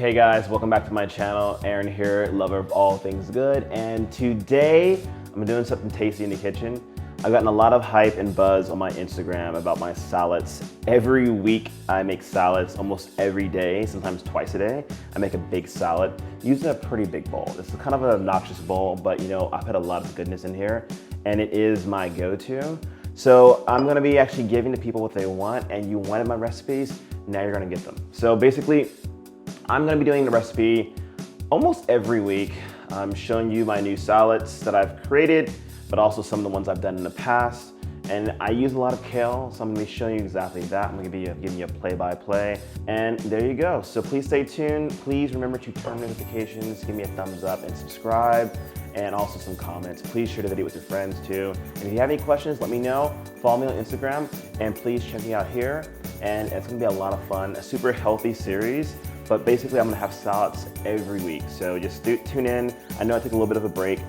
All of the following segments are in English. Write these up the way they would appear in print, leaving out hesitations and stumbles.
Hey guys, welcome back to my channel. Aaron here, lover of all things good. And today, I'm doing something tasty in the kitchen. I've gotten a lot of hype and buzz on my Instagram about my salads. Every week I make salads almost every day, sometimes twice a day. I make a big salad using a pretty big bowl. This is kind of an obnoxious bowl, but you know, I've had a lot of goodness in here and it is my go-to. So I'm gonna be actually giving the people what they want, and you wanted my recipes, now you're gonna get them. So basically, I'm gonna be doing the recipe almost every week. I'm showing you my new salads that I've created, but also some of the ones I've done in the past. And I use a lot of kale, so I'm gonna be showing you exactly that. I'm gonna be giving you a play-by-play, and there you go. So please stay tuned. Please remember to turn on notifications, give me a thumbs up and subscribe, and also some comments. Please share the video with your friends too. And if you have any questions, let me know. Follow me on Instagram, and please check me out here. And it's gonna be a lot of fun, a super healthy series. But basically, I'm gonna have salads every week. So just tune in. I know I took a little bit of a break,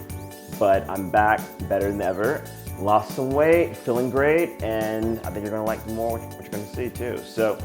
but I'm back better than ever. Lost some weight, feeling great, and I think you're gonna like more what you're gonna see too. So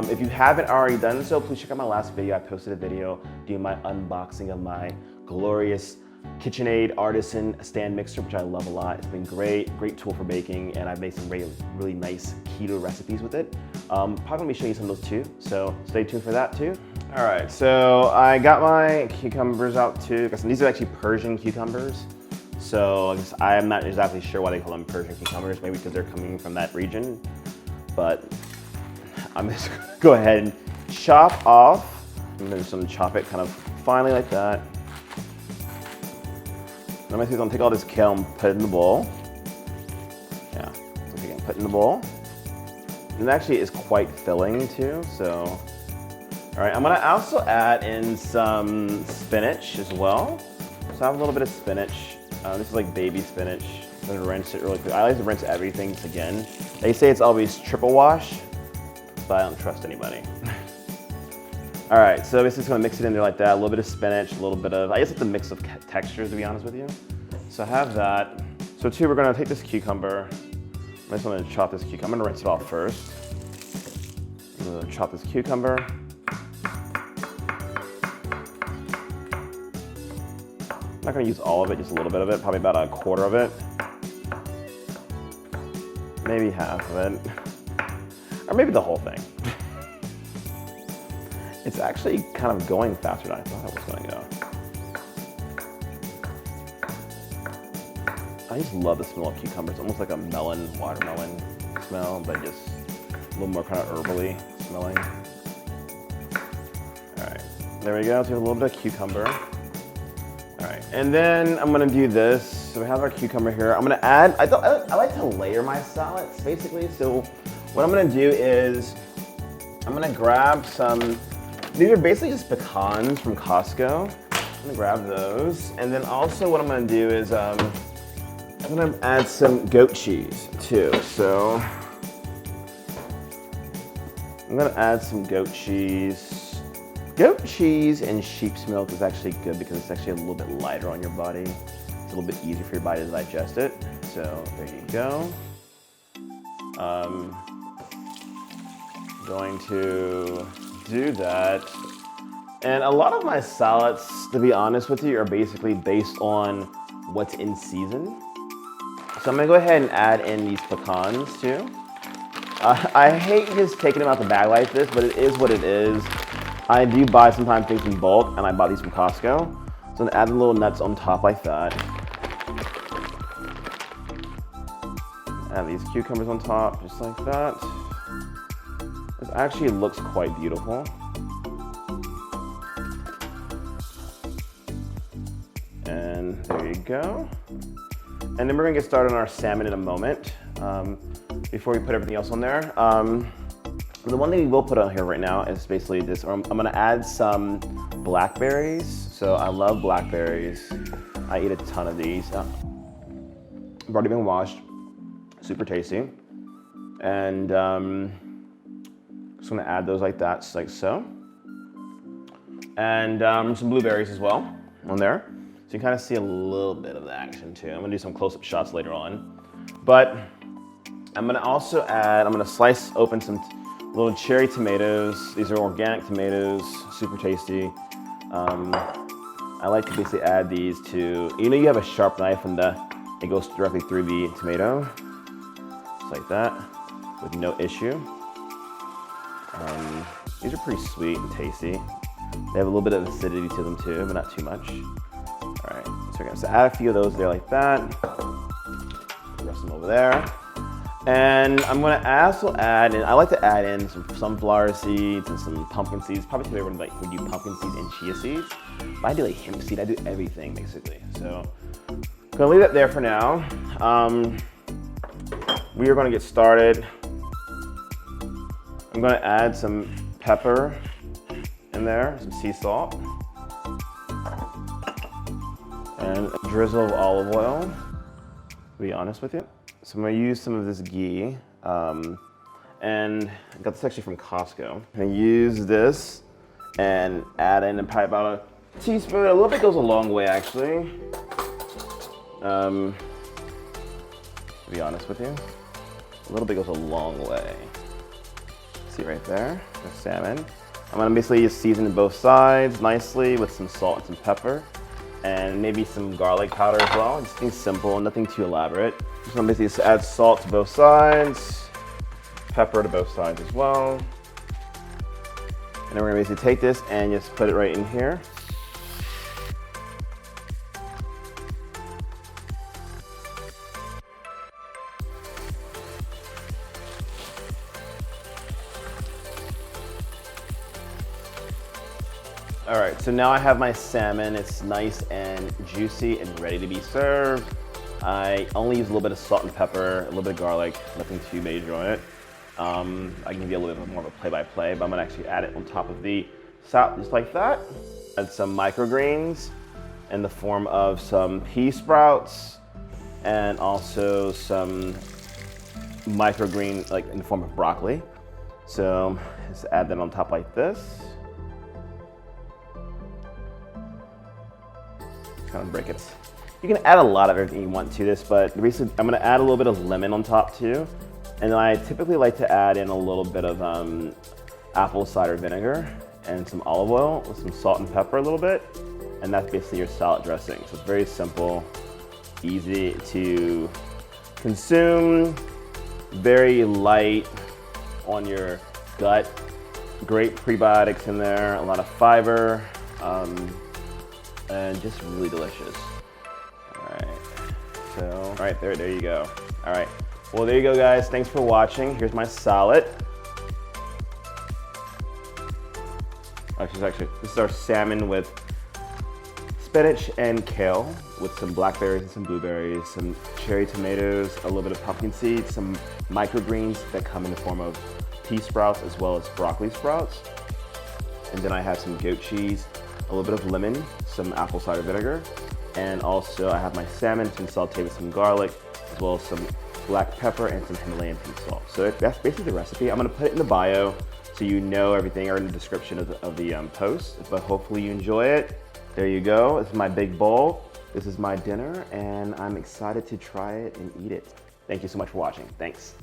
if you haven't already done so, please check out my last video. I posted a video doing my unboxing of my glorious KitchenAid Artisan stand mixer, which I love a lot. It's been great tool for baking, and I've made some really nice keto recipes with it. Probably gonna be showing you some of those too, so stay tuned for that too. All right, so I got my cucumbers out too. These are actually Persian cucumbers. So I'm not exactly sure why they call them Persian cucumbers, maybe because they're coming from that region, but I'm just gonna go ahead and chop off. I'm gonna chop it kind of finely like that. I'm gonna take all this kale and put it in the bowl. Yeah, so again, put it in the bowl. And it actually is quite filling too, so. All right, I'm gonna also add in some spinach as well. So I have a little bit of spinach. This is like baby spinach. I'm gonna rinse it really quick. I like to rinse everything again. They say it's always triple wash, but I don't trust anybody. All right, so basically just gonna mix it in there like that. A little bit of spinach, a little bit of, I guess it's a mix of textures, to be honest with you. So I have that. So too, we're gonna take this cucumber. I just wanna chop this cucumber. I'm gonna rinse it off first. I'm gonna chop this cucumber. I'm not gonna use all of it, just a little bit of it, probably about a quarter of it. Maybe half of it. Or maybe the whole thing. It's actually kind of going faster than I thought it was gonna go. I just love the smell of cucumbers. Almost like a melon, watermelon smell, but just a little more kind of herbally smelling. All right, there we go. So a little bit of cucumber. All right, and then I'm gonna do this. So we have our cucumber here. I'm gonna add, I like to layer my salads, basically. So what I'm gonna do is, I'm gonna grab some, these are basically just pecans from Costco. I'm gonna grab those. And then also what I'm gonna do is, I'm gonna add some goat cheese too. So I'm gonna add some goat cheese. Goat cheese and sheep's milk is actually good because it's actually a little bit lighter on your body. It's a little bit easier for your body to digest it. So there you go. Going to do that. And a lot of my salads, to be honest with you, are basically based on what's in season. So I'm gonna go ahead and add in these pecans too. I hate just taking them out the bag like this, but it is what it is. I do buy sometimes things in bulk, and I bought these from Costco. So I'm gonna add the little nuts on top like that. Add these cucumbers on top, just like that. This actually looks quite beautiful. And there you go. And then we're gonna get started on our salmon in a moment. Before we put everything else on there. The one thing we will put on here right now is basically this. I'm gonna add some blackberries. So I love blackberries. I eat a ton of these. They've already been washed, super tasty. And just gonna add those like that, just like so. And some blueberries as well on there. So you kind of see a little bit of the action too. I'm gonna do some close-up shots later on. But I'm gonna also add, I'm gonna slice open some Little cherry tomatoes. These are organic tomatoes, super tasty. I like to basically add these to, you have a sharp knife and it goes directly through the tomato, just like that, with no issue. These are pretty sweet and tasty. They have a little bit of acidity to them too, but not too much. All right, so we're gonna add a few of those there like that. Rest them over there. And I'm gonna also add, and I like to add in some sunflower seeds and some pumpkin seeds. Probably today everyone would do pumpkin seeds and chia seeds. But I do like hemp seed, I do everything basically. So I'm gonna leave that there for now. We are gonna get started. I'm gonna add some pepper in there, some sea salt, and a drizzle of olive oil, to be honest with you. So I'm gonna use some of this ghee, and I got this actually from Costco. I'm gonna use this and add in probably about a teaspoon. A little bit goes a long way actually. To be honest with you, a little bit goes a long way. See right there, the salmon. I'm gonna basically just season both sides nicely with some salt and some pepper, and maybe some garlic powder as well. Just things simple, nothing too elaborate. Just gonna basically just add salt to both sides, pepper to both sides as well. And then we're gonna basically take this and just put it right in here. All right, so now I have my salmon. It's nice and juicy and ready to be served. I only use a little bit of salt and pepper, a little bit of garlic, nothing too major on it. I can give you a little bit more of a play-by-play, but I'm gonna actually add it on top of the salad, just like that. Add some microgreens in the form of some pea sprouts, and also some microgreen, like in the form of broccoli. So just add that on top like this. Kind of break it. You can add a lot of everything you want to this, but basically I'm gonna add a little bit of lemon on top too. And then I typically like to add in a little bit of apple cider vinegar and some olive oil with some salt and pepper a little bit. And that's basically your salad dressing. So it's very simple, easy to consume, very light on your gut. Great prebiotics in there, a lot of fiber. And just really delicious. All right, there you go. All right, well, there you go, guys. Thanks for watching. Here's my salad. This is our salmon with spinach and kale, with some blackberries and some blueberries, some cherry tomatoes, a little bit of pumpkin seeds, some microgreens that come in the form of pea sprouts as well as broccoli sprouts. And then I have some goat cheese, a little bit of lemon, some apple cider vinegar, and also I have my salmon to saute with some garlic, as well as some black pepper and some Himalayan pink salt. So that's basically the recipe. I'm gonna put it in the bio so you know everything, or in the description of the post, but hopefully you enjoy it. There you go, this is my big bowl. This is my dinner, and I'm excited to try it and eat it. Thank you so much for watching, thanks.